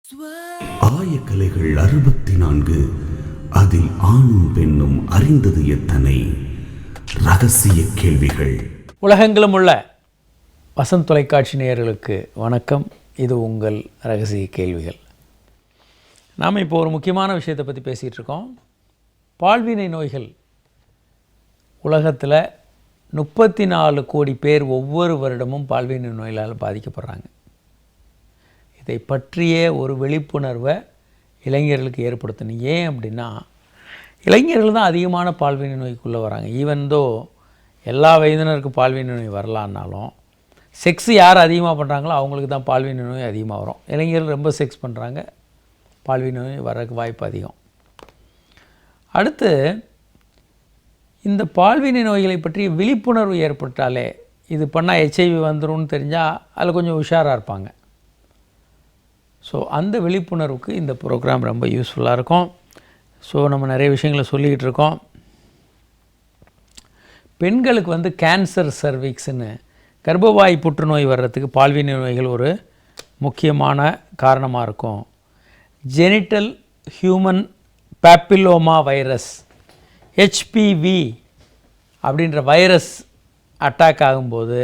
ஆயக்கலைகள் 64 அதில் ஆணும் பெண்ணும் அறிந்தது எத்தனை ரகசிய கேள்விகள். உலகெங்கிலும் உள்ள வசந்த் தொலைக்காட்சி நேயர்களுக்கு வணக்கம். இது உங்கள் ரகசிய கேள்விகள். நாம் இப்போ ஒரு முக்கியமான விஷயத்தை பற்றி பேசிகிட்டு இருக்கோம். பால்வினை நோய்கள் உலகத்தில் 34 கோடி பேர் ஒவ்வொரு வருடமும் பால்வினை நோயினால் பாதிக்கப்படுறாங்க. இதை பற்றிய ஒரு விழிப்புணர்வை இளைஞர்களுக்கு ஏற்படுத்தணும். ஏன் அப்படின்னா, இளைஞர்கள் தான் அதிகமான பால்வினை நோய்க்குள்ளே வராங்க. ஈவன்தோ எல்லா வயதினருக்கும் பால்வினை நோய் வரலான்னாலும், செக்ஸ் யார் அதிகமாக பண்ணுறாங்களோ அவங்களுக்கு தான் பால்வினை நோய் அதிகமாக வரும். இளைஞர்கள் ரொம்ப செக்ஸ் பண்ணுறாங்க, பால்வினை நோய் வரக்கு வாய்ப்பு அதிகம். அடுத்து, இந்த பால்வினை நோய்களை பற்றி விழிப்புணர்வு ஏற்பட்டாலே, இது பண்ணால் ஹெச்ஐவி வந்துடும்னு தெரிஞ்சால் அதில் கொஞ்சம் உஷாராக இருப்பாங்க. ஸோ அந்த விழிப்புணர்வுக்கு இந்த ப்ரோக்ராம் ரொம்ப யூஸ்ஃபுல்லாக இருக்கும். ஸோ நம்ம நிறைய விஷயங்களை சொல்லிக்கிட்டு இருக்கோம். பெண்களுக்கு கேன்சர் சர்விக்ஸ்னு கர்ப்பவாய் புற்றுநோய் வர்றதுக்கு பால்வினை நோய்கள் ஒரு முக்கியமான காரணமாக இருக்கும். Genital human papilloma virus HPV அப்படின்ற வைரஸ் அட்டாக் ஆகும்போது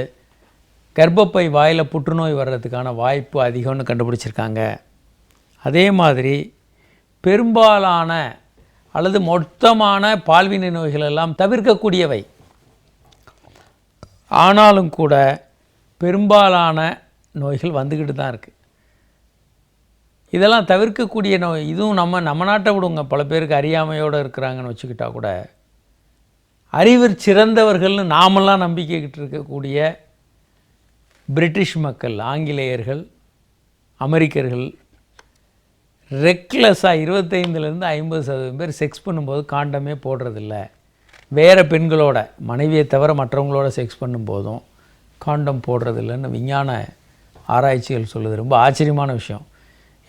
கர்ப்பப்பை வாயில் புற்றுநோய் வர்றதுக்கான வாய்ப்பு அதிகம்னு கண்டுபிடிச்சிருக்காங்க. அதே மாதிரி பெரும்பாலான அல்லது மொத்தமான பால்வினை நோய்கள் எல்லாம் தவிர்க்கக்கூடியவை. ஆனாலும் கூட பெரும்பாலான நோய்கள் வந்துக்கிட்டு தான் இருக்குது. இதெல்லாம் தவிர்க்கக்கூடிய நோய். இதுவும் நம்ம நாட்டை விடுங்க, பல பேருக்கு அறியாமையோடு இருக்கிறாங்கன்னு வச்சுக்கிட்டா கூட, அறிவு சிறந்தவர்கள்னு நாமெல்லாம் நம்பிக்கைக்கிட்டு இருக்கக்கூடிய பிரிட்டிஷ் மக்கள், ஆங்கிலேயர்கள், அமெரிக்கர்கள் ரெக்லெஸ்ஸாக 25லேருந்து 50% பேர் செக்ஸ் பண்ணும்போது காண்டமே போடுறதில்ல. வேறு பெண்களோட, மனைவியை தவிர மற்றவங்களோட செக்ஸ் பண்ணும்போதும் காண்டம் போடுறதில்லைன்னு விஞ்ஞான ஆராய்ச்சிகள் சொல்லுது. ரொம்ப ஆச்சரியமான விஷயம்.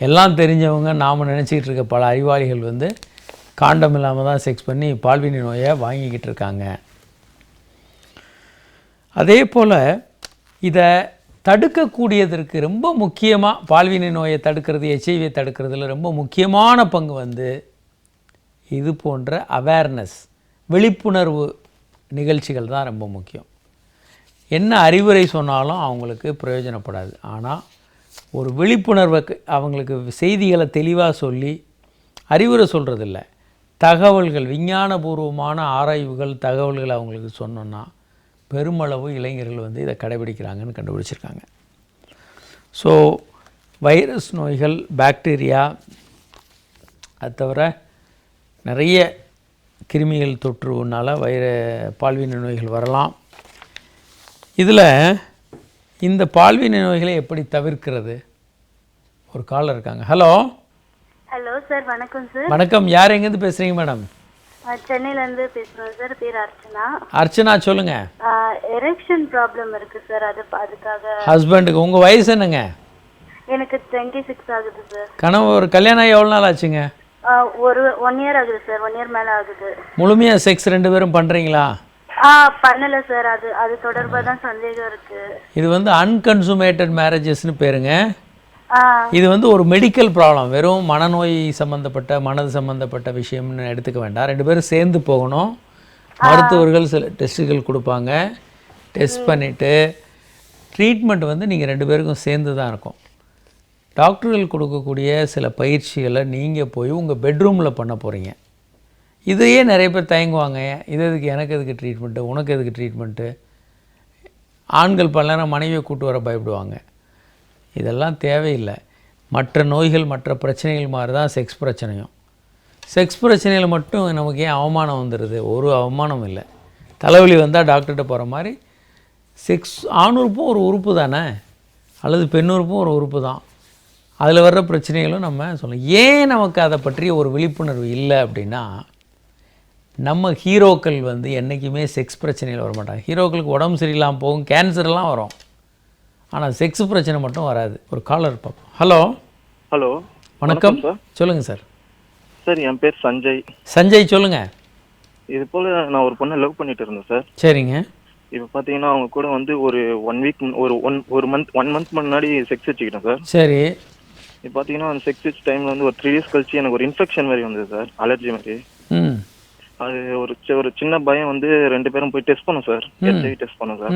எல்லாம் தெரிஞ்சவங்க நாம் நினச்சிக்கிட்டு இருக்க பல அறிவாளிகள் காண்டம் இல்லாமல் தான் செக்ஸ் பண்ணி பால்வினை நோயை வாங்கிக்கிட்டு இருக்காங்க. அதே போல் இதை தடுக்கக்கூடியதற்கு ரொம்ப முக்கியமாக பால்வினை நோயை தடுக்கிறது, HIV தடுக்கிறதுல ரொம்ப முக்கியமான பங்கு இது போன்ற அவேர்னஸ், விழிப்புணர்வு நிகழ்ச்சிகள் தான் ரொம்ப முக்கியம். என்ன அறிவுரை சொன்னாலும் அவங்களுக்கு பிரயோஜனப்படாது. ஆனால் ஒரு விழிப்புணர்வை அவங்களுக்கு செய்திகளை தெளிவாக சொல்லி அறிவுரை சொல்கிறதில்ல, தகவல்கள், விஞ்ஞானபூர்வமான ஆராய்வுகள், தகவல்கள் அவங்களுக்கு சொன்னோன்னா பெருமளவு இளைஞர்கள் இதை கடைபிடிக்கிறாங்கன்னு கண்டுபிடிச்சிருக்காங்க. ஸோ வைரஸ் நோய்கள், பாக்டீரியா, அது தவிர நிறைய கிருமிகள் தொற்றுனால பால்வினை நோய்கள் வரலாம். இதில் இந்த பால்வினை நோய்களை எப்படி தவிர்க்கிறது? ஒரு காலர் இருக்காங்க. ஹலோ. ஹலோ சார், வணக்கம் சார். வணக்கம். யார் எங்கேருந்து பேசுகிறீங்க மேடம்? சென்னையிலேருந்து பேசுகிறோம் சார். பேர் அர்ச்சனா. அர்ச்சனா, சொல்லுங்கள். எரெக்ஷன் ப்ராப்ளம் இருக்குது சார், அதுக்காக. ஹஸ்பண்டுக்கு. உங்கள் வயசு என்னங்க? எனக்கு 26 ஆகுது சார். கணவர் கல்யாணம் ஆகி எவ்வளோ நாள் ஆச்சுங்க? ஒரு 1 இயர் ஆகுது சார். 1 இயர் மேலே ஆகுது. முழுமையாக செக்ஸ் 2 பேரும் பண்ணுறீங்களா? பண்ணலை சார். அது தொடர்பாக தான் சந்தேகம் இருக்குது. இது அன்கன்சுமேட்டட் மேரேஜஸ்னு பேருங்க. இது ஒரு மெடிக்கல் ப்ராப்ளம். வெறும் மனநோய் சம்மந்தப்பட்ட, மனது சம்மந்தப்பட்ட விஷயம்னு எடுத்துக்க வேண்டாம். 2 பேரும் சேர்ந்து போகணும். மருத்துவர்கள் சில டெஸ்ட்டுகள் கொடுப்பாங்க. டெஸ்ட் பண்ணிவிட்டு ட்ரீட்மெண்ட் நீங்கள் 2 பேருக்கும் சேர்ந்து தான் இருக்கும். டாக்டர்கள் கொடுக்கக்கூடிய சில பயிற்சிகளை நீங்கள் போய் உங்கள் பெட்ரூமில் பண்ண போகிறீங்க. இதையே நிறைய பேர் தயங்குவாங்க. எதுக்கு எனக்கு எதுக்கு ட்ரீட்மெண்ட்டு, உனக்கு எதுக்கு ட்ரீட்மெண்ட்டு? ஆண்கள் பல நேரம் மனைவியை கூட்டு வர பயப்படுவாங்க. இதெல்லாம் தேவையில்லை. மற்ற நோய்கள், மற்ற பிரச்சனைகள் மாதிரி தான் செக்ஸ் பிரச்சனையும். செக்ஸ் பிரச்சனையில் மட்டும் நமக்கு ஏன் அவமானம் வந்துடுது? ஒரு அவமானம் இல்லை. தலைவலி வந்தால் டாக்டர்கிட்ட போகிற மாதிரி செக்ஸ் ஆணுறுப்பும் ஒரு உறுப்பு தானே, அல்லது பெண்ணுறுப்பும் ஒரு உறுப்பு தான். அதில் வர்ற பிரச்சனைகளும் நம்ம சொல்லலாம். ஏன் நமக்கு அதை பற்றிய ஒரு விழிப்புணர்வு இல்லை அப்படின்னா, நம்ம ஹீரோக்கள் என்றைக்குமே செக்ஸ் பிரச்சனையில் வரமாட்டாங்க. ஹீரோக்களுக்கு உடம்பு சரியில்லாமல் போகும், கேன்சர்லாம் வரும். ஆனால் செக்ஸ் பிரச்சனை மட்டும் வராது. ஒரு காலர் பார்ப்போம். ஹலோ. ஹலோ, வணக்கம் சார். சொல்லுங்கள் சார். சார், என் பேர் சஞ்சய். சஞ்சய், சொல்லுங்கள். இது போல் நான் ஒரு பொண்ணை லவ் பண்ணிட்டு இருந்தேன் சார். சரிங்க. இப்போ பார்த்தீங்கன்னா அவங்க கூட ஒரு 1 வீக், ஒரு மந்த் முன்னாடி செக்ஸ் வச்சுக்கிட்டேன் சார். சரி. இப்போ பார்த்தீங்கன்னா அந்த 6 வீக்ஸ் டைமில் வந்து ஒரு 3 days கழிச்சு எனக்கு ஒரு இன்ஃபெக்ஷன் மாதிரி வந்தது சார், அலர்ஜி மாதிரி. அது ஒரு சின்ன பயம் வந்து 2 பேரும் போய் டெஸ்ட் பண்ணோம் சார், ஹெச்ஐவி டெஸ்ட் பண்ணோம் சார்.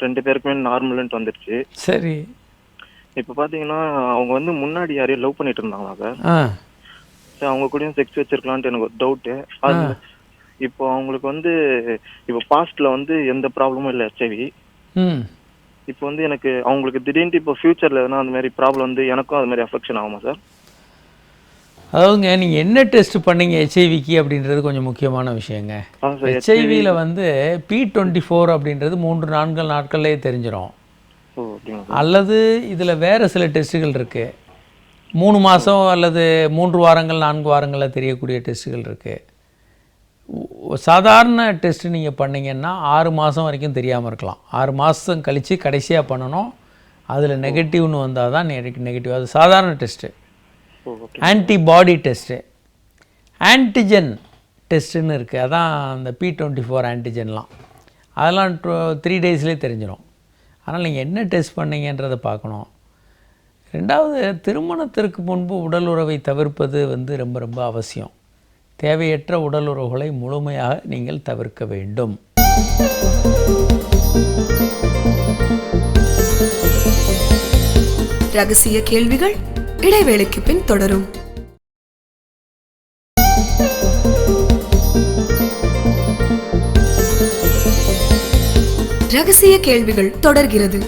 2 பேருக்குமே நார்மல்ன்ட்டு வந்துருச்சு. சரி. இப்போ பார்த்தீங்கன்னா அவங்க வந்து முன்னாடி யாரையும் லவ் பண்ணிட்டு இருந்தாங்களா சார்? சார் அவங்க கூடயும் செக்ஸ் வச்சிருக்கலான்ட்டு எனக்கு ஒரு டவுட்டு. அது இப்போ அவங்களுக்கு வந்து இப்போ பாஸ்ட்ல வந்து எந்த ப்ராப்ளமும் இல்லை ஹெச்ஐவி. இப்போ வந்து எனக்கு அவங்களுக்கு திடீர்னு இப்போ ஃபியூச்சர்ல எதனா அந்த மாதிரி ப்ராப்ளம் வந்து எனக்கும் அது மாதிரி அஃபெக்ஷன் ஆகுமா சார்? அதாவதுங்க நீங்கள் என்ன டெஸ்ட் பண்ணீங்க ஹெச்ஐவிக்கு அப்படின்றது கொஞ்சம் முக்கியமான விஷயங்க. ஹெச்ஐவியில் வந்து P24 அப்படின்றது 3-4 நாட்கள்லேயே தெரிஞ்சிடும். அல்லது இதில் வேறு சில டெஸ்ட்டுகள் இருக்குது, 3 மாதம் அல்லது 3 வாரங்கள் 4 வாரங்களில் தெரியக்கூடிய டெஸ்ட்டுகள் இருக்குது. சாதாரண டெஸ்ட்டு நீங்கள் பண்ணிங்கன்னா 6 மாதம் வரைக்கும் தெரியாமல் இருக்கலாம். 6 மாதம் கழித்து கடைசியாக பண்ணணும். அதில் நெகட்டிவ்னு வந்தால் தான் நெகட்டிவ். அது சாதாரண டெஸ்ட்டு. ஆன்டிபாடி டெஸ்ட்டு, ஆன்டிஜன் டெஸ்ட்டுன்னு இருக்குது. அதான் அந்த P24 ஆன்டிஜன்லாம். அதெல்லாம் 3 daysலேயே தெரிஞ்சிடும். அதனால் நீங்கள் என்ன டெஸ்ட் பண்ணீங்கன்றதை பார்க்கணும். 2வது, திருமணத்திற்கு முன்பு உடல் உறவை தவிர்ப்பது வந்து ரொம்ப ரொம்ப அவசியம். தேவையற்ற உடல் உறவுகளை முழுமையாக நீங்கள் தவிர்க்க வேண்டும். ரகசிய கேள்விகள் இடைவேளைக்கு பின் தொடரும். ரகசிய கேள்விகள் தொடர்கிறது.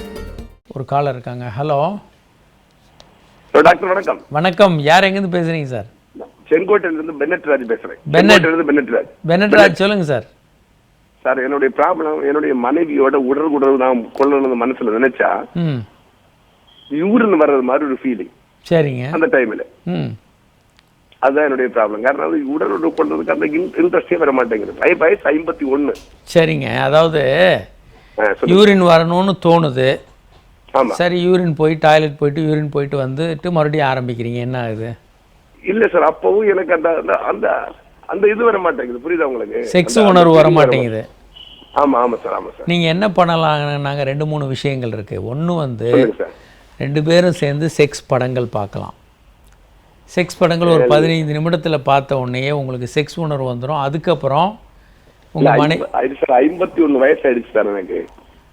ஒரு காலர் இருக்காங்க. ஹலோ டாக்டர், வணக்கம். வணக்கம். யார் எங்கேருந்து பேசுறீங்க சார்? செங்கோட்டையிலிருந்து பென்னட் ராஜ் பேசுறேன். பென்னட் ராஜ் சொல்லுங்க சார். சார், என்னுடைய ப்ராப்ளம், என்னுடைய மனைவியோட உடல் நான் கொள்ளணும் மனசுல நினைச்சா யூரின் வர்றது மாதிரி ஒரு ஃபீலிங். சரிங்க. அந்த டைம்ல அதுதான் என்னுடைய ப்ராப்ளம். காரணம் அது உடல் உறவு கொள்றதுக்கு அந்த இன்ட்ரெஸ்டே வர மாட்டேங்குது. வயசு 51. சரிங்க. அதாவது யூரின் வரணும்னு தோணுது. சரி, யூரின் போய் டாய்லெட் போயிட்டு யூரின் போயிட்டு வந்துட்டு மறுபடியும் ஆரம்பிக்கிறீங்க. என்ன ஆகுது? இல்ல சார், அப்பவும் எனக்கு அந்த அந்த அந்த இது வர மாட்டேங்குது. புரியுதா உங்களுக்கு? செக்ஸ் உணர்வு வர மாட்டேங்குது. ஆமா ஆமா சார், ஆமா சார். நீங்க என்ன பண்ணலாம்? நாங்க 2-3 விஷயங்கள் இருக்கு. ஒன்று வந்து 2 பேரும் சேர்ந்து செக்ஸ் படங்கள் பார்க்கலாம். செக்ஸ் படங்கள் ஒரு 15 நிமிடத்தில் பார்த்த உடனே உங்களுக்கு செக்ஸ் உணர்வு வந்துடும். அதுக்கப்புறம் உங்கள் 51 வயசு ஆயிடுச்சு சார் எனக்கு.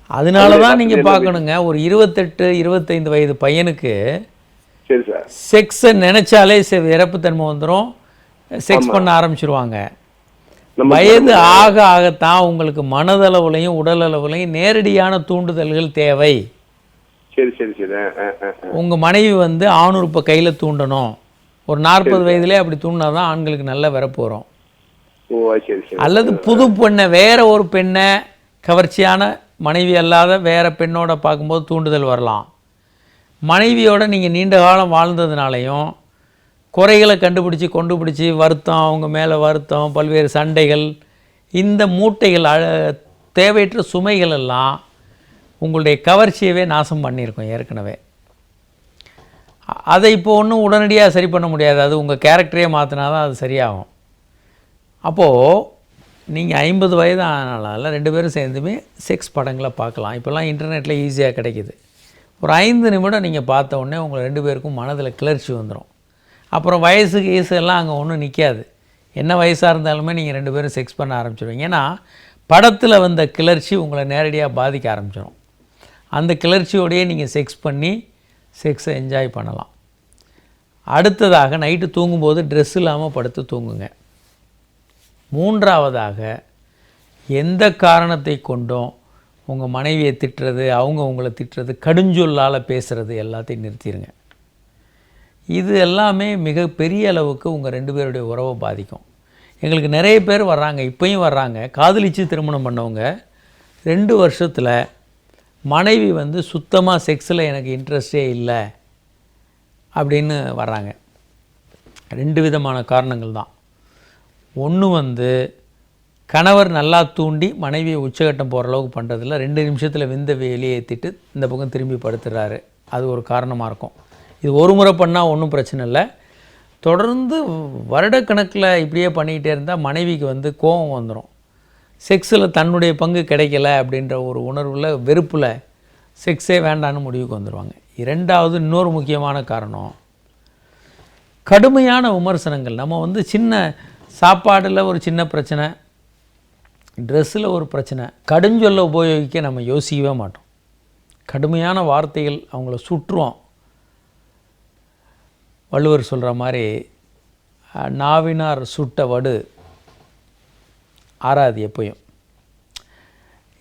அதனால தான் நீங்கள் பார்க்கணுங்க, ஒரு 28-25 வயது பையனுக்கு சரி சார் செக்ஸை நினைச்சாலே இறப்புத்தன்மை வந்துடும், செக்ஸ் பண்ண ஆரம்பிச்சிருவாங்க. வயது ஆக ஆகத்தான் உங்களுக்கு மனதளவுலையும் உடல் அளவுலையும் நேரடியான தூண்டுதல்கள் தேவை. சரி சரி சரி. உங்கள் மனைவி வந்து ஆணுறுப்பை கையில் தூண்டணும். ஒரு 40 வயதுலேயே அப்படி தூண்டினா தான் ஆண்களுக்கு நல்ல வரப்பு வரும். அல்லது புது பெண்ணை, வேற ஒரு பெண்ணை, கவர்ச்சியான மனைவி அல்லாத வேற பெண்ணோட பார்க்கும்போது தூண்டுதல் வரலாம். மனைவியோட நீங்கள் நீண்ட காலம் வாழ்ந்ததுனாலையும் குறைகளை கண்டுபிடிச்சி வருத்தம், அவங்க மேலே வருத்தம், பல்வேறு சண்டைகள், இந்த மூட்டைகள், தேவையற்ற சுமைகள் எல்லாம் உங்களுடைய கவர்ச்சியவே நாசம் பண்ணியிருக்கோம் ஏற்கனவே. அதை இப்போ ஒன்றும் உடனடியாக சரி பண்ண முடியாது. அது உங்கள் கேரக்டரே மாற்றினா தான் அது சரியாகும். அப்போது நீங்கள் 50 வயது ஆனால 2 பேரும் சேர்ந்துமே செக்ஸ் படங்களை பார்க்கலாம். இப்போல்லாம் இன்டர்நெட்டில் ஈஸியாக கிடைக்கிது. ஒரு 5 நிமிடம் நீங்கள் பார்த்த உடனே உங்கள் 2 பேருக்கும் மனதில் கிளர்ச்சி வந்துடும். அப்புறம் வயசு எல்லாம் அங்கே ஒன்றும் நிற்காது. என்ன வயசாக இருந்தாலுமே நீங்கள் 2 பேரும் செக்ஸ் பண்ண ஆரம்பிச்சிடுவீங்க. ஏன்னா படத்தில் வந்த கிளர்ச்சி உங்களை நேரடியாக பாதிக்க ஆரம்பிச்சிடும். அந்த கிளர்ச்சியோடையே நீங்கள் செக்ஸ் பண்ணி செக்ஸை என்ஜாய் பண்ணலாம். அடுத்ததாக நைட்டு தூங்கும்போது ட்ரெஸ் இல்லாமல் படுத்து தூங்குங்க. 3வதாக எந்த காரணத்தை கொண்டும் உங்கள் மனைவியை திட்டுறது, அவங்க உங்களை திட்டுறது, கடுஞ்சொல்லால் பேசுகிறது எல்லாத்தையும் நிறுத்திடுங்க. இது எல்லாமே மிக பெரிய அளவுக்கு உங்கள் 2 பேருடைய உறவை பாதிக்கும். எங்களுக்கு நிறைய பேர் வர்றாங்க, இப்போயும் வர்றாங்க, காதலித்து திருமணம் பண்ணவங்க 2 வருஷத்தில் மனைவி வந்து சுத்தமாக செக்ஸில் எனக்கு இன்ட்ரெஸ்டே இல்லை அப்படின்னு வர்றாங்க. 2 விதமான காரணங்கள் தான். ஒன்று வந்து கணவர் நல்லா தூண்டி மனைவியை உச்சகட்டம் போகிற அளவுக்கு பண்ணுறதில்ல, 2 நிமிஷத்தில் விந்த வெளியேற்றிட்டு இந்த பக்கம் திரும்பி படுத்துடுறாரு. அது ஒரு காரணமாக இருக்கும். இது ஒரு முறை பண்ணால் ஒன்றும் பிரச்சனை இல்லை. தொடர்ந்து வருடக்கணக்கில் இப்படியே பண்ணிக்கிட்டே இருந்தால் மனைவிக்கு வந்து கோபம் வந்துடும். செக்ஸில் தன்னுடைய பங்கு கிடைக்கல அப்படின்ற ஒரு உணர்வில், வெறுப்பில் செக்ஸே வேண்டான்னு முடிவுக்கு வந்துடுவாங்க. இரண்டாவது இன்னொரு முக்கியமான காரணம், கடுமையான விமர்சனங்கள். நம்ம வந்து சின்ன சாப்பாடில் ஒரு சின்ன பிரச்சனை, ட்ரெஸ்ஸில் ஒரு பிரச்சனை, கடுஞ்சொல்ல உபயோகிக்க நம்ம யோசிக்கவே மாட்டோம். கடுமையான வார்த்தைகள் அவங்கள சுற்றுவோம். வள்ளுவர் சொல்கிற மாதிரி நாவினார் சுட்ட வடு ஆறாது எப்பயும்.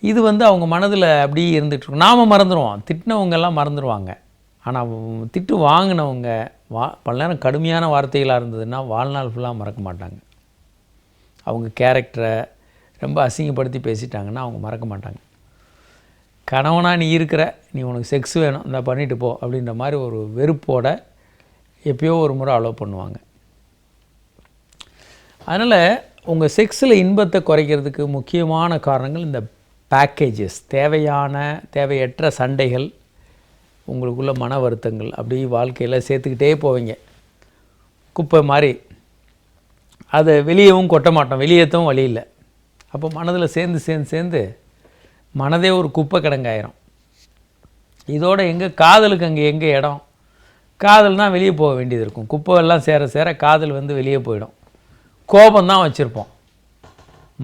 இது வந்து அவங்க மனதில் அப்படியே இருந்துகிட்ருக்கும். நாம் மறந்துடுவோம், திட்டினவங்கெல்லாம் மறந்துடுவாங்க. ஆனால் திட்டு வாங்கினவங்க பல நேரம் கடுமையான வார்த்தைகளாக இருந்ததுன்னா வாழ்நாள் ஃபுல்லாக மறக்க மாட்டாங்க. அவங்க கேரக்டரை ரொம்ப அசிங்கப்படுத்தி பேசிட்டாங்கன்னா அவங்க மறக்க மாட்டாங்க. கணவனாக நீ இருக்கிற, நீ உனக்கு செக்ஸ் வேணும், இந்த பண்ணிட்டு போ அப்படின்ற மாதிரி ஒரு வெறுப்போட எப்பயோ ஒரு முறை அலோவ் பண்ணுவாங்க. அதனால் உங்கள் செக்ஸில் இன்பத்தை குறைக்கிறதுக்கு முக்கியமான காரணங்கள் இந்த பேக்கேஜஸ், தேவையற்ற சண்டைகள், உங்களுக்குள்ள மன வருத்தங்கள், அப்படி வாழ்க்கையில் சேர்த்துக்கிட்டே போவீங்க குப்பை மாதிரி. அதை வெளியவும் கொட்ட மாட்டோம், வெளியேற்றவும் வழி இல்லை. அப்போ மனதில் சேர்ந்து மனதே ஒரு குப்பை கிடங்காயிரும். இதோட காதலுக்கு அங்கே எங்கே இடம்? காதல் தான் வெளியே போக வேண்டியது இருக்கும். குப்பையெல்லாம் சேர காதல் வந்து வெளியே போயிடும். கோபந்தான் வச்சுருப்போம்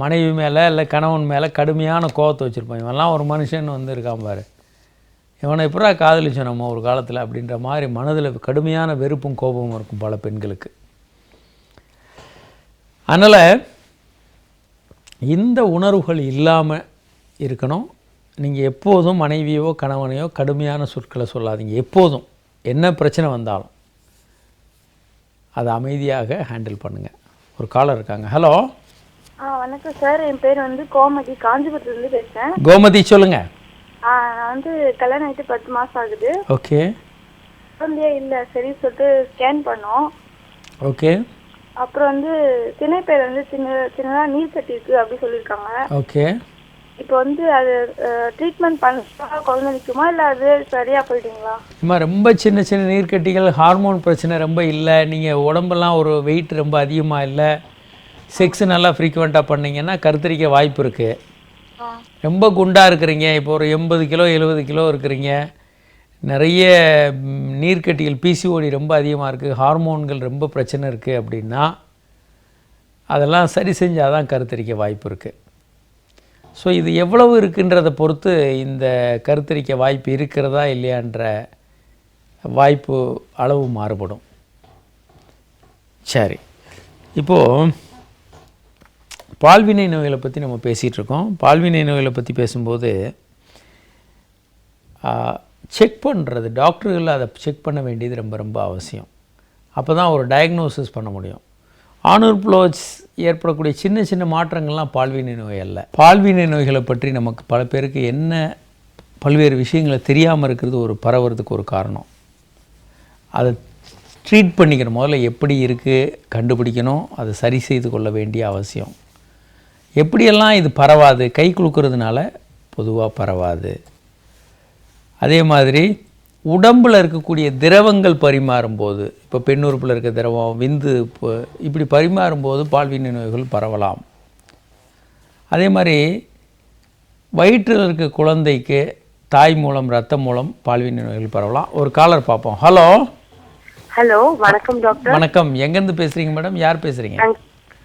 மனைவி மேலே, இல்லை கணவன் மேலே கடுமையான கோபத்தை வச்சுருப்போம். இவன்லாம் ஒரு மனுஷன் வந்து இருக்கான் பாரு, இவனை எப்படா காதலிச்சோம் நம்ம ஒரு காலத்தில் அப்படின்ற மாதிரி மனதில் கடுமையான வெறுப்பும் கோபமும் இருக்கும் பல பெண்களுக்கு. அதனால் இந்த உணர்வுகள் இல்லாமல் இருக்கணும். நீங்கள் எப்போதும் மனைவியோ கணவனையோ கடுமையான சொற்களை சொல்லாதீங்க. எப்போதும் என்ன பிரச்சனை வந்தாலும் அதை அமைதியாக ஹேண்டில் பண்ணுங்கள். ஒரு காலர் இருக்காங்க. ஹலோ. வணக்கம் சார், என் பேர் வந்து கோமதி, காஞ்சிபுரத்துலேருந்து பேசுகிறேன். கோமதி சொல்லுங்கள். நான் வந்து கல்யாணம் ஆகிட்டு 10 மாதம் ஆகுது. ஓகே. குழந்தையே இல்லை, சரி சொல்லிட்டு ஸ்கேன் பண்ணோம். ஓகே. அப்புறம் வந்து திணைப்பையில் வந்து சின்னதாக நீர் கட்டி இருக்குது அப்படி சொல்லியிருக்காங்க. ஓகே. இப்போ வந்து அது ட்ரீட்மெண்ட் பண்ணா குழந்தை நிற்குமா, இல்லை அது சரியாக போயிட்டீங்களா? அம்மா, ரொம்ப சின்ன சின்ன நீர்க்கட்டிகள், ஹார்மோன் பிரச்சனை ரொம்ப இல்லை, நீங்கள் உடம்பெல்லாம் ஒரு வெயிட் ரொம்ப அதிகமாக இல்லை, செக்ஸ் நல்லா ஃப்ரீக்வெண்ட்டாக பண்ணிங்கன்னா கருத்தரிக்க வாய்ப்பு இருக்குது. ரொம்ப குண்டாக இருக்கிறீங்க, இப்போ ஒரு 80 கிலோ 70 கிலோ இருக்கிறீங்க, நிறைய நீர்க்கட்டிகள், பிசிஓடி ரொம்ப அதிகமாக இருக்குது, ஹார்மோன்கள் ரொம்ப பிரச்சனை இருக்குது அப்படின்னா அதெல்லாம் சரி செஞ்சால் தான் கருத்தரிக்க வாய்ப்பு இருக்குது. ஸோ இது எவ்வளவு இருக்குன்றதை பொறுத்து இந்த கருத்தரிக்க வாய்ப்பு இருக்கிறதா இல்லையான்ற வாய்ப்பு அளவு மாறுபடும். சரி, இப்போது பால்வினை நோய்களை பற்றி நம்ம பேசிகிட்ருக்கோம். பால்வினை நோய்களை பற்றி பேசும்போது செக் பண்ணுறது, டாக்டர்கள் அதை செக் பண்ண வேண்டியது ரொம்ப ரொம்ப அவசியம். அப்போ தான் ஒரு டயக்னோசிஸ் பண்ண முடியும். ஆணுறுப்புல ஏற்படக்கூடிய சின்ன சின்ன மாற்றங்கள்லாம் பால்வினை நோய் அல்ல. பால்வினை நோய்களை பற்றி நமக்கு பல பேருக்கு என்ன பல்வேறு விஷயங்களை தெரியாமல் இருக்கிறது ஒரு பரவுறதுக்கு ஒரு காரணம். அதை ட்ரீட் பண்ணிக்கணும். முதல்ல எப்படி இருக்குது கண்டுபிடிக்கணும், அதை சரி செய்து கொள்ள வேண்டிய அவசியம். எப்படியெல்லாம் இது பரவாது, கை குலுக்கிறதுனால பொதுவாக பரவாது. அதே மாதிரி உடம்பில் இருக்கக்கூடிய திரவங்கள் பரிமாறும்போது, இப்போ பெண்ணுறுப்பில் இருக்க திரவம், விந்து, இப்படி பரிமாறும்போது பால்வினை நோய்கள் பரவலாம். அதே மாதிரி வயிற்றில் இருக்க குழந்தைக்கு தாய் மூலம் ரத்தம் மூலம் பால்வினை நோய்கள் பரவலாம். ஒரு காலர் பார்ப்போம். ஹலோ. ஹலோ, வணக்கம் டாக்டர். வணக்கம். எங்கேருந்து பேசுகிறீங்க மேடம்? யார் பேசுகிறீங்க?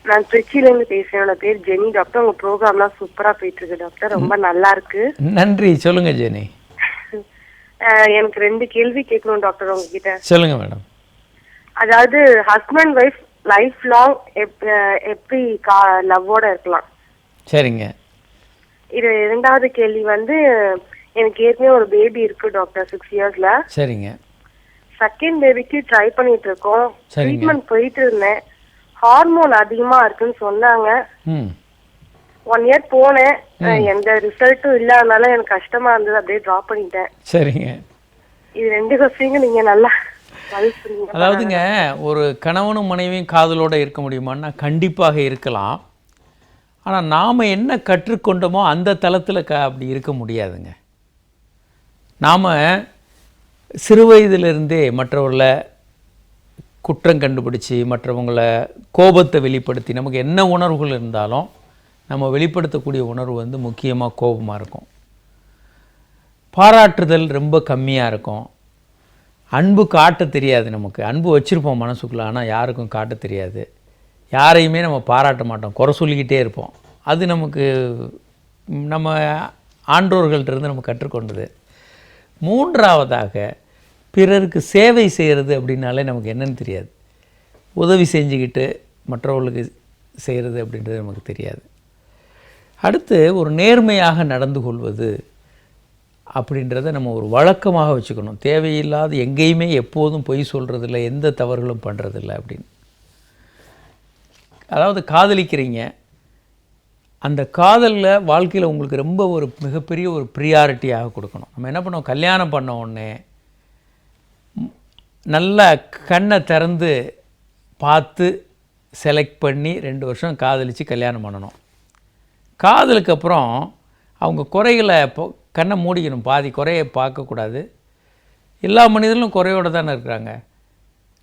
நான் திருச்சியிலேருந்து பேசுகிறேன். என்னோட பேர் ஜெனி. டாக்டர், உங்கள் ப்ரோக்ராம்லாம் சூப்பராக போயிட்டு இருக்கு டாக்டர், ரொம்ப நல்லா இருக்கு. நன்றி. சொல்லுங்க ஜெனி. எனக்கு 2 கேள்வி கேட்கணும் டாக்டர் உங்ககிட்ட. சொல்லுங்க மேடம். அதாவது ஹஸ்பண்ட் ஒய்ஃப் லைஃப் லாங் எப்படி லவ்வோட இருக்கலாம்? சரிங்க. இது 2வது கேள்வி வந்து, எனக்கு ஏற்கனவே ஒரு பேபி இருக்கு டாக்டர், 6 இயர்ஸ்ல. சரிங்க. செகண்ட் பேபிக்கு ட்ரை பண்ணிட்டு இருக்கோம். ட்ரீட்மெண்ட் போயிட்டு இருந்தேன். ஹார்மோன் அதிகமா இருக்குன்னு சொன்னாங்க. 1 இயர் போனேன், எந்த ரிசல்ட்டும் இல்லாதனால எனக்கு கஷ்டமா இருந்தது, அப்படியே ட்ராப் பண்ணிட்டேன். சரிங்க. இது 2 கொஸ்டின் நீங்க நல்லா அதாவதுங்க, ஒரு கணவனும் மனைவியும் காதலோடு இருக்க முடியுமான்னா கண்டிப்பாக இருக்கலாம். ஆனால் நாம் என்ன கற்றுக்கொண்டோமோ அந்த தளத்தில் அப்படி இருக்க முடியாதுங்க. நாம் சிறு வயதிலிருந்தே மற்றவர்களை குற்றம் கண்டுபிடிச்சி, மற்றவங்களை கோபத்தை வெளிப்படுத்தி, நமக்கு என்ன உணர்வுகள் இருந்தாலும் நம்ம வெளிப்படுத்தக்கூடிய உணர்வு வந்து முக்கியமாக கோபமாக இருக்கும். பாராட்டுதல் ரொம்ப கம்மியாக இருக்கும். அன்பு காட்ட தெரியாது நமக்கு. அன்பு வச்சுருப்போம் மனசுக்குள்ளே, ஆனால் யாருக்கும் காட்ட தெரியாது. யாரையுமே நம்ம பாராட்ட மாட்டோம், குறை சொல்லிக்கிட்டே இருப்போம். அது நமக்கு நம்ம ஆன்றோர்கள்ட்டிருந்து நம்ம கற்றுக்கொண்டது. மூன்றாவதாக பிறருக்கு சேவை செய்கிறது அப்படின்னாலே நமக்கு என்னன்னு தெரியாது. உதவி செஞ்சுக்கிட்டு மற்றவர்களுக்கு செய்கிறது அப்படின்றது நமக்கு தெரியாது. அடுத்து ஒரு நேர்மையாக நடந்து கொள்வது அப்படின்றத நம்ம ஒரு வழக்கமாக வச்சுக்கணும். தேவையில்லாத எங்கேயுமே எப்போதும் பொய் சொல்கிறதில்ல, எந்த தவறுகளும் பண்ணுறதில்ல அப்படின்னு. அதாவது காதலிக்கிறீங்க, அந்த காதலில் வாழ்க்கையில் உங்களுக்கு ரொம்ப ஒரு மிகப்பெரிய ஒரு ப்ரியாரிட்டியாக கொடுக்கணும். நம்ம என்ன பண்ணோம், கல்யாணம் பண்ண உடனே நல்லா கண்ணை திறந்து பார்த்து செலக்ட் பண்ணி 2 வருஷம் காதலித்து கல்யாணம் பண்ணணும். காதலுக்கு அப்புறம் அவங்க குறைகளை கண்ணை மூடிக்கணும். பாதி குறையை பார்க்கக்கூடாது. எல்லா மனிதர்களும் குறையோடு தானே இருக்கிறாங்க.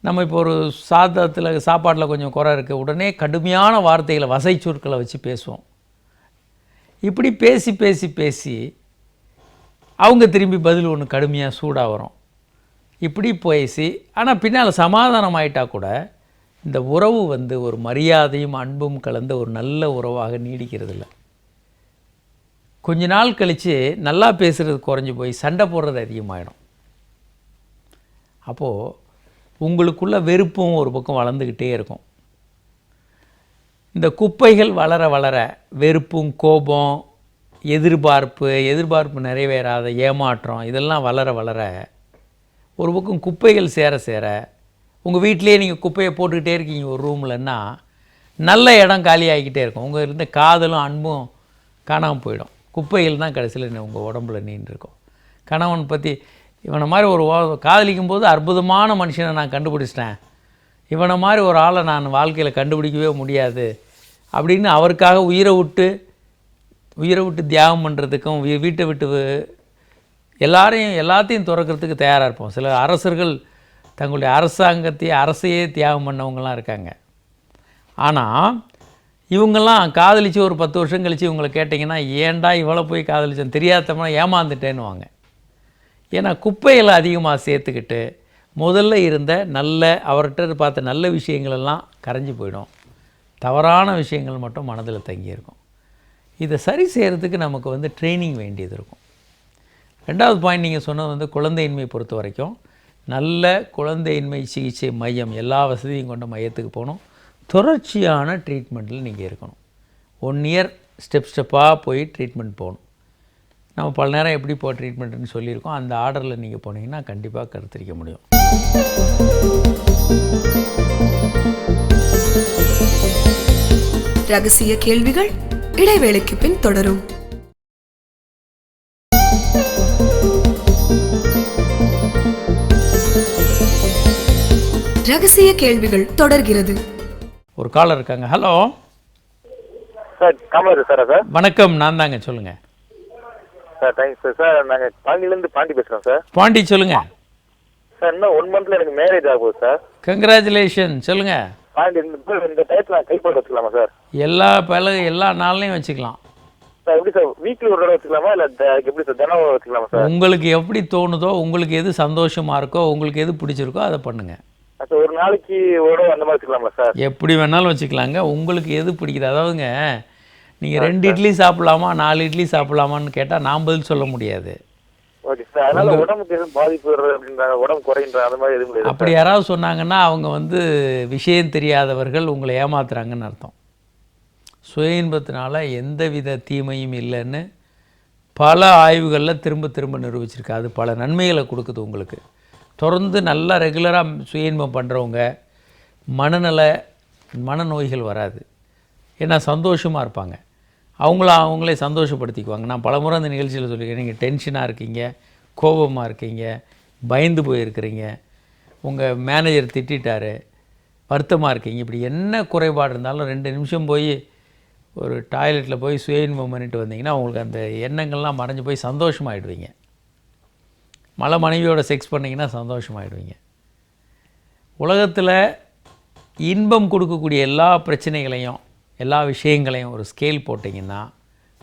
நம்ம இப்போ ஒரு சாப்பாட்டில் கொஞ்சம் குறை இருக்குது, உடனே கடுமையான வார்த்தைகளை வசை சொற்களை வச்சு பேசுவோம். இப்படி பேசி பேசி பேசி அவங்க திரும்பி பதில் ஒன்று கடுமையாக சூடாக வரும். இப்படி பேசி ஆனால் பின்னால் சமாதானம் ஆகிட்டா கூட இந்த உறவு ஒரு மரியாதையும் அன்பும் கலந்த ஒரு நல்ல உறவாக நீடிக்கிறது இல்லை. கொஞ்ச நாள் கழித்து நல்லா பேசுகிறது குறைஞ்சி போய் சண்டை போடுறது அதிகமாகிடும். அப்போது உங்களுக்குள்ள வெறுப்பும் ஒரு பக்கம் வளர்ந்துக்கிட்டே இருக்கும். இந்த வளர வளர வெறுப்பும் கோபம் எதிர்பார்ப்பு நிறைவேறாத ஏமாற்றம் இதெல்லாம் வளர வளர ஒரு பக்கம் குப்பைகள் சேர சேர உங்கள் வீட்டிலேயே நீங்கள் குப்பையை போட்டுக்கிட்டே இருக்கீங்க ஒரு ரூம்லன்னா நல்ல இடம் காலி ஆகிக்கிட்டே இருக்கும். உங்கள் இருந்த காதலும் அன்பும் காணாமல் போயிடும். குப்பைகள் தான் கடைசியில் உங்கள் உடம்புல நீண்டிருக்கும். கணவன் பற்றி இவனை மாதிரி ஒரு காதலிக்கும் போது அற்புதமான மனுஷனை நான் கண்டுபிடிச்சிட்டேன், இவனை மாதிரி ஒரு ஆளை நான் வாழ்க்கையில் கண்டுபிடிக்கவே முடியாது அப்படின்னு அவருக்காக உயிரை விட்டு தியாகம் பண்ணுறதுக்கும் வீட்டை விட்டு எல்லாத்தையும் துறக்கிறதுக்கு தயாராக இருப்போம். சில அரசர்கள் தங்களுடைய அரசையே தியாகம் பண்ணவங்களாம் இருக்காங்க. ஆனால் இவங்கெல்லாம் காதலித்து ஒரு 10 வருஷம் கழித்து இவங்களை கேட்டிங்கன்னா ஏன்டா இவ்வளோ போய் காதலிச்சேன் தெரியாதவனா ஏமாந்துட்டேன்னுவாங்க. ஏன்னா குப்பைகளை அதிகமாக சேர்த்துக்கிட்டு முதல்ல இருந்த அவர்கிட்ட பார்த்த நல்ல விஷயங்களெல்லாம் கரைஞ்சி போயிடும். தவறான விஷயங்கள் மட்டும் மனதில் தங்கியிருக்கும். இதை சரி செய்கிறதுக்கு நமக்கு ட்ரைனிங் வேண்டியது இருக்கும். 2வது பாயிண்ட் நீங்கள் சொன்னது குழந்தையின்மை பொறுத்த வரைக்கும் நல்ல குழந்தையின்மை சிகிச்சை மையம், எல்லா வசதியும் கொண்ட மையத்துக்கு போகணும். தொடர்ச்சியான ட்ரீட்மெண்ட்டில் நீங்கள் இருக்கணும். 1 இயர் ஸ்டெப்பாக போய் ட்ரீட்மெண்ட் போகணும். நம்ம பல நேரம் எப்படி ட்ரீட்மெண்ட்டுன்னு சொல்லியிருக்கோம். அந்த ஆர்டரில் நீங்கள் போனீங்கன்னா கண்டிப்பாக கருத்தரிக்க முடியும். ரகசிய கேள்விகள் இடைவேளைக்கு பின் தொடரும். ரகசிய கேள்விகள் தொடர்கிறது. ஒரு காலர் இருக்காங்க. Hello sir, Kamaraj sir. Sir வணக்கம், நான் தாங்க, சொல்லுங்கள் சார். Thanks sir. சார் நாங்கள் பாண்டியிலேருந்து பேசுகிறோம் சார். பாண்டி சொல்லுங்கள் சார். இன்னும் 1 மந்த்தில் எனக்கு மேரேஜ் ஆகும் சார். கங்க்ராச்சுலேஷன். சொல்லுங்கள். பாண்டி இந்த டயத்தில் நான் கைப்பட வச்சுக்கலாமா சார்? எல்லா நாள்லையும் வச்சுக்கலாம் சார். எப்படி சார், வீக்லி ஒரு தடவை வச்சுக்கலாமா இல்லை எப்படி சார் தினம் வச்சுக்கலாமா சார்? உங்களுக்கு எப்படி தோணுதோ, உங்களுக்கு எது சந்தோஷமாக இருக்கோ, உங்களுக்கு எது பிடிச்சிருக்கோ அதை பண்ணுங்கள். சார் ஒரு நாளைக்கு ஒரு அந்த மாதிரி வச்சுக்கலாமா சார்? எப்படி வேணாலும் வச்சுக்கலாங்க, உங்களுக்கு எது பிடிக்குது. அதாவதுங்க, நீங்கள் 2 இட்லி சாப்பிடலாமா 4 இட்லி சாப்பிடலாமான்னு கேட்டால் நான் பதில் சொல்ல முடியாது. Okay sir. அதனால உடம்புக்கு எதுவும் பாதிப்பு வருது அப்படின்றாங்க, உடம்பு குறைன்ற அந்த மாதிரி எதுவும் இல்லை. அப்படி யாராவது சொன்னாங்கன்னா அவங்க விஷயம் தெரியாதவர்கள், உங்களை ஏமாத்துறாங்கன்னு அர்த்தம். சுய இன்பத்தினால எந்தவித தீமையும் இல்லைன்னு பல ஆய்வுகளில் திரும்ப திரும்ப நிரூபிச்சிருக்கு. அது பல நன்மைகளை கொடுக்குது உங்களுக்கு. தொடர்ந்து நல்லா ரெகுலராக சுய இன்பம் பண்ணுறவங்க மனநோய்கள் வராது. ஏன்னா சந்தோஷமாக இருப்பாங்க. அவங்களே சந்தோஷப்படுத்திக்குவாங்க. நான் பலமுறை அந்த நிகழ்ச்சியில் சொல்லியிருக்கேன். நீங்கள் டென்ஷனாக இருக்கீங்க, கோபமாக இருக்கீங்க, பயந்து போயிருக்கிறீங்க, உங்கள் மேனேஜர் திட்டார், வருத்தமாக இருக்கீங்க, இப்படி என்ன குறைபாடு இருந்தாலும் 2 நிமிஷம் போய் ஒரு டாய்லெட்டில் போய் சுய இன்பம் பண்ணிட்டு வந்தீங்கன்னா உங்களுக்கு அந்த எண்ணங்கள்லாம் மறைஞ்சு போய் சந்தோஷமாகிடுவீங்க. மனைவியோட செக்ஸ் பண்ணிங்கன்னா சந்தோஷமாகிடுவீங்க. உலகத்தில் இன்பம் கொடுக்கக்கூடிய எல்லா பிரச்சனைகளையும் எல்லா விஷயங்களையும் ஒரு ஸ்கேல் போட்டிங்கன்னா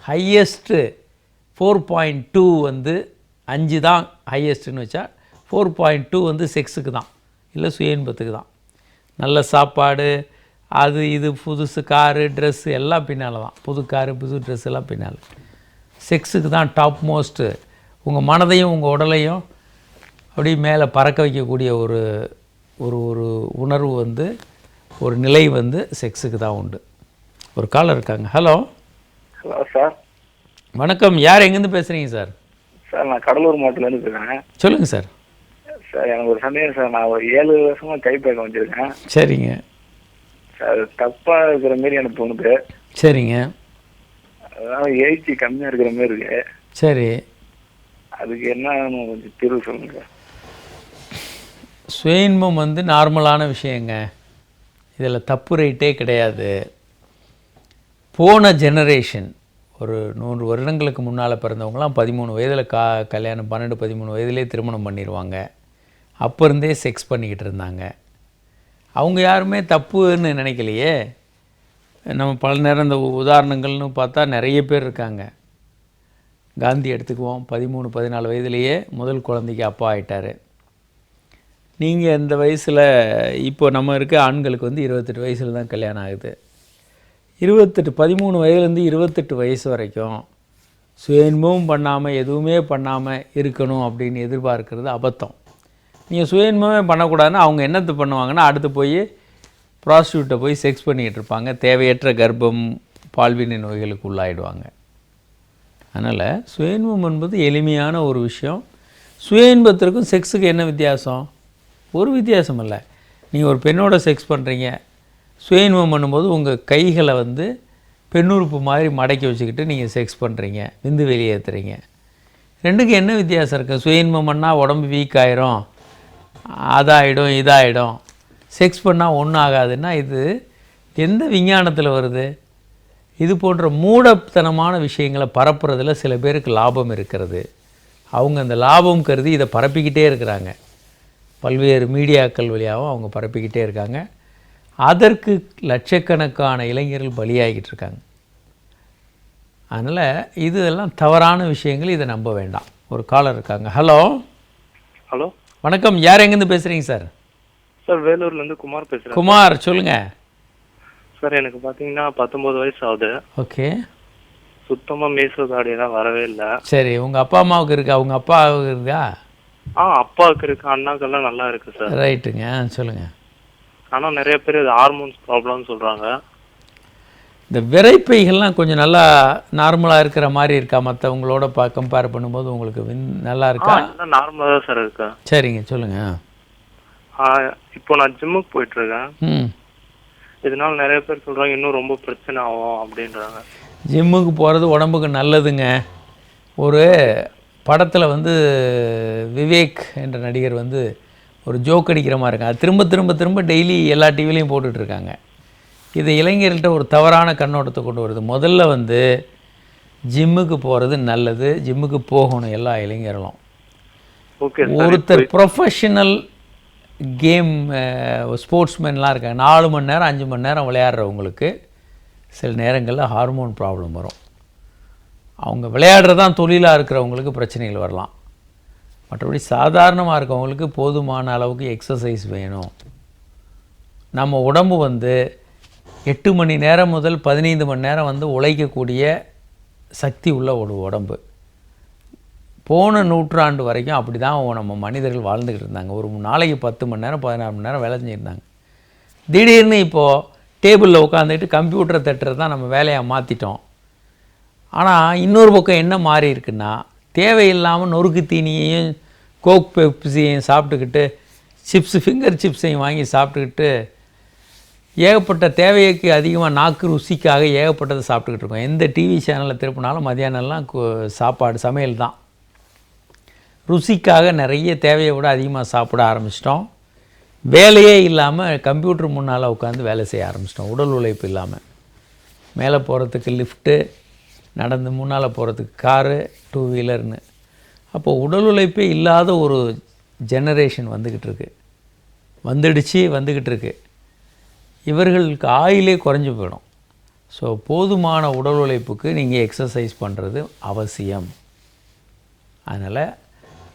ஹையஸ்ட்டு 4.2 5 தான் ஹையஸ்ட்டுன்னு வச்சா 4.2 வந்து செக்ஸுக்கு தான், இல்லை சுய இன்பத்துக்கு தான். நல்ல சாப்பாடு, அது இது, புதுசு காரு, ட்ரெஸ்ஸு எல்லாம் பின்னால் தான். புது காரு, புது ட்ரெஸ் எல்லாம் பின்னால். செக்ஸுக்கு தான் டாப் மோஸ்ட்டு. உங்கள் மனதையும் உங்கள் உடலையும் அப்படியே மேலே பறக்க வைக்கக்கூடிய ஒரு ஒரு ஒரு உணர்வு வந்து, ஒரு நிலை வந்து செக்ஸுக்கு தான் உண்டு. ஒரு காலர் இருக்காங்க. ஹலோ. Hello sir. வணக்கம். யார் எங்கேருந்து பேசுகிறீங்க சார்? சார் நான் கடலூர் மாவட்டத்துலேருந்து பேசுகிறேன். சொல்லுங்கள் சார். சார் எனக்கு ஒரு சந்தேகம் சார். நான் ஒரு 7 வருஷமாக கைப்பழக்கம் வச்சுருக்கேன். சரிங்க சார். தப்பாக இருக்கிற மாரி எனக்கு தோணுது. சரிங்க. அதாவது ஏஜ் கம்மியாக இருக்கிற மாதிரி இருக்கு. சரி. அதுக்கு என்ன கொஞ்சம் தீர்வு சொல்லுங்க சார். சுய இன்பம் வந்து நார்மலான விஷயங்க. இதில் தப்பு ரேட்டே கிடையாது. போன ஜெனரேஷன் ஒரு 100 வருடங்களுக்கு முன்னால் பிறந்தவங்களாம் 13 வயதில் கல்யாணம், 12-13 வயதிலே திருமணம் பண்ணிடுவாங்க. அப்போ இருந்தே செக்ஸ் பண்ணிக்கிட்டு இருந்தாங்க. அவங்க யாருமே தப்புன்னு நினைக்கலையே. நம்ம பல நேரம் இந்த உதாரணங்கள்னு பார்த்தா நிறைய பேர் இருக்காங்க. காந்தி எடுத்துக்குவோம். 13-14 வயதிலேயே முதல் குழந்தைக்கு அப்பா ஆகிட்டார். நீங்கள் இந்த வயசில், இப்போ நம்ம இருக்க ஆண்களுக்கு வந்து 28 வயசில் தான் கல்யாணம் ஆகுது. 13 வயதுலேருந்து 28 வயசு வரைக்கும் சுய இன்பமும் பண்ணாமல் எதுவுமே பண்ணாமல் இருக்கணும் அப்படின்னு எதிர்பார்க்கறது அபத்தம். நீங்கள் சுய இன்பமே பண்ணக்கூடாதுன்னா அவங்க என்னத்தை பண்ணுவாங்கன்னா, அடுத்து போய் ப்ராஸ்டியூட்டை போய் செக்ஸ் பண்ணிக்கிட்டு இருப்பாங்க. தேவையற்ற கர்ப்பம், பால்வினை நோய்களுக்கு உள்ளாயிடுவாங்க. அதனால் சுய இன்பம் என்பது எளிமையான ஒரு விஷயம். சுய இன்பத்திற்கும் செக்ஸுக்கு என்ன வித்தியாசம்? ஒரு வித்தியாசம் இல்லை. நீங்கள் ஒரு பெண்ணோட செக்ஸ் பண்ணுறீங்க, சுய இன்பம் பண்ணும்போது உங்கள் கைகளை வந்து பெண்ணுறுப்பு மாதிரி மடக்கி வச்சுக்கிட்டு நீங்கள் செக்ஸ் பண்ணுறீங்க, விந்து வெளியேற்றுறீங்க. ரெண்டுக்கும் என்ன வித்தியாசம் இருக்குது? சுய இன்பம் பண்ணால் உடம்பு வீக் ஆகிரும், அதாகிடும், இதாகிடும். செக்ஸ் பண்ணால் ஒன்றும் ஆகாதுன்னா இது எந்த விஞ்ஞானத்தில் வருது? இது போன்ற மூடத்தனமான விஷயங்களை பரப்புறதில் சில பேருக்கு லாபம் இருக்கிறது. அவங்க அந்த லாபம் கருதி இதை பரப்பிக்கிட்டே இருக்கிறாங்க. பல்வேறு மீடியாக்கள் வழியாகவும் அவங்க பரப்பிக்கிட்டே இருக்காங்க. அதற்கு லட்சக்கணக்கான இளைஞர்கள் பலியாகிட்டு இருக்காங்க. அதனால் இதெல்லாம் தவறான விஷயங்கள், இதை நம்ப வேண்டாம். ஒரு காலர் இருக்காங்க. ஹலோ. ஹலோ வணக்கம். யார் எங்கேருந்து பேசுகிறீங்க சார்? சார் வேலூர்லேருந்து குமார் பேசுகிறேன். குமார் சொல்லுங்கள் சார். எனக்கு பார்த்தீங்கன்னா 19 வயசு ஆகுது. ஓகே. சுத்தமாக மீசோ தாடியெல்லாம் வரவே இல்லை. சரி. உங்கள் அப்பா அம்மாவுக்கு இருக்கா? உங்கள் அப்பாவுக்கு இருக்கா? அப்பாவுக்கு இருக்கு, அண்ணாக்கெல்லாம் நல்லா இருக்கு சார். ரைட்டுங்க, சொல்லுங்கள். ஆனால் நிறைய பேர் இது ஹார்மோன்ஸ் ப்ராப்ளம்னு சொல்கிறாங்க. இந்த விரைப்பைகள்லாம் கொஞ்சம் நல்லா நார்மலாக இருக்கிற மாதிரி இருக்கா? மற்றவங்களோட கம்பேர் பண்ணும்போது உங்களுக்கு நல்லா இருக்கா? நார்மலாக தான் சார் இருக்கு. சரிங்க, சொல்லுங்கள். இப்போ நான் ஜிம்முக்கு போயிட்டுருக்கேன். ம். இதனால நிறைய பேர் சொல்கிறாங்க இன்னும் ரொம்ப பிரச்சனை ஆகும் அப்படின்றாங்க. ஜிம்முக்கு போகிறது உடம்புக்கு நல்லதுங்க. ஒரு படத்தில் வந்து விவேக் என்ற நடிகர் வந்து ஒரு ஜோக் அடிக்கிற மாதிரி இருக்காங்க. அது திரும்ப திரும்ப திரும்ப டெய்லி எல்லா டிவிலையும் போட்டுட்ருக்காங்க. இது இளைஞர்கள்ட்ட ஒரு தவறான கண்ணோட்டத்தை கொண்டு வருது. முதல்ல வந்து ஜிம்முக்கு போகிறது நல்லது, ஜிம்முக்கு போகணும் எல்லா இளைஞர்களும். ஒருத்தர் ப்ரொஃபஷனல் கேம் ஸ்போர்ட்ஸ்மேன்லாம் இருக்காங்க. 4 மணி நேரம் 5 மணி நேரம் விளையாடுறவங்களுக்கு சில நேரங்களில் ஹார்மோன் ப்ராப்ளம் வரும். அவங்க விளையாடுறதான் தொழிலாக இருக்கிறவங்களுக்கு பிரச்சனைகள் வரலாம். மற்றபடி சாதாரணமாக இருக்கவங்களுக்கு போதுமான அளவுக்கு எக்ஸசைஸ் வேணும். நம்ம உடம்பு வந்து 8 மணி நேரம் முதல் 15 மணி நேரம் வந்து உழைக்கக்கூடிய சக்தி உள்ள ஒரு உடம்பு. போன நூற்றாண்டு வரைக்கும் அப்படி தான் நம்ம மனிதர்கள் வாழ்ந்துக்கிட்டு இருந்தாங்க. ஒரு நாளைக்கு 10 மணி நேரம் 16 மணி நேரம் வேலை செஞ்சுருந்தாங்க. திடீர்னு இப்போது டேபிளில் உட்காந்துட்டு கம்ப்யூட்டரை தட்டுறது தான் நம்ம வேலையாக மாற்றிட்டோம். ஆனால் இன்னொரு பக்கம் என்ன மாறி இருக்குன்னா, தேவையில்லாமல் நொறுக்கு தீனியையும் கோக் பெப்சியையும் சாப்பிட்டுக்கிட்டு, ஃபிங்கர் சிப்ஸையும் வாங்கி சாப்பிட்டுக்கிட்டு, ஏகப்பட்ட தேவைக்கு அதிகமாக நாக்கு ருசிக்காக ஏகப்பட்டதை சாப்பிட்டுக்கிட்டு இருக்கோம். எந்த டிவி சேனலில் திருப்பினாலும் மதியானம்லாம் சாப்பாடு சமையல் தான். ருசிக்காக நிறைய தேவையை விட அதிகமாக சாப்பிட ஆரம்பிச்சிட்டோம். வேலையே இல்லாமல் கம்ப்யூட்டர் முன்னால் உட்காந்து வேலை செய்ய ஆரம்பிச்சிட்டோம். உடல் உழைப்பு இல்லாமல். மேலே போகிறதுக்கு லிஃப்ட்டு, நடந்து முன்னால் போகிறதுக்கு காரு, 2 வீலர்னு. அப்போது உடல் உழைப்பே இல்லாத ஒரு ஜெனரேஷன் வந்துக்கிட்டு இருக்கு. இவர்களுக்கு ஆயிலே குறைஞ்சி போயிடும். ஸோ போதுமான உடல் உழைப்புக்கு நீங்கள் எக்ஸசைஸ் பண்ணுறது அவசியம். அதனால்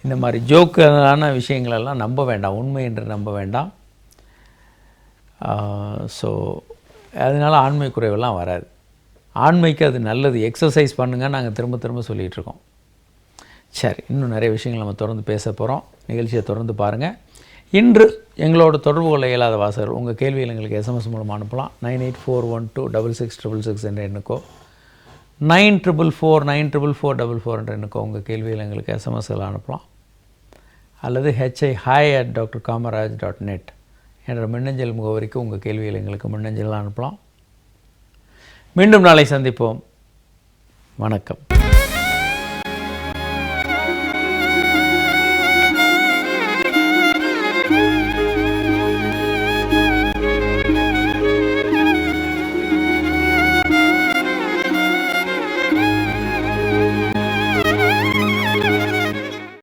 இந்த மாதிரி ஜோக்கான விஷயங்களெல்லாம் நம்ப வேண்டாம், உண்மை என்று நம்ப வேண்டாம். ஸோ அதனால் ஆண்மை குறைவெல்லாம் வராது. ஆண்மைக்கு அது நல்லது. எக்ஸசைஸ் பண்ணுங்க, நாங்கள் திரும்ப திரும்ப சொல்லிகிட்ருக்கோம். சரி, இன்னும் நிறைய விஷயங்கள் நம்ம தொடர்ந்து பேச போகிறோம். நிகழ்ச்சியை தொடர்ந்து பாருங்கள். இன்று எங்களோட தொடர்பு கொள்ள இயலாத வாசகர்கள் உங்கள் கேள்வியில் எங்களுக்கு எஸ்எம்எஸ் மூலமாக அனுப்பலாம். 9841266666 என்ற எண்ணுக்கோ 9444944444 என்ற எண்ணுக்கோ உங்கள் கேள்வியில் எங்களுக்கு எஸ்எம்எஸ்கள் அனுப்பலாம். அல்லது hi@drkamaraj.net என்ற மின்னஞ்சல் முகவரிக்கு உங்கள் கேள்வியில் எங்களுக்கு மின்னஞ்சல் அனுப்பலாம். மீண்டும் நாளை சந்திப்போம். வணக்கம்.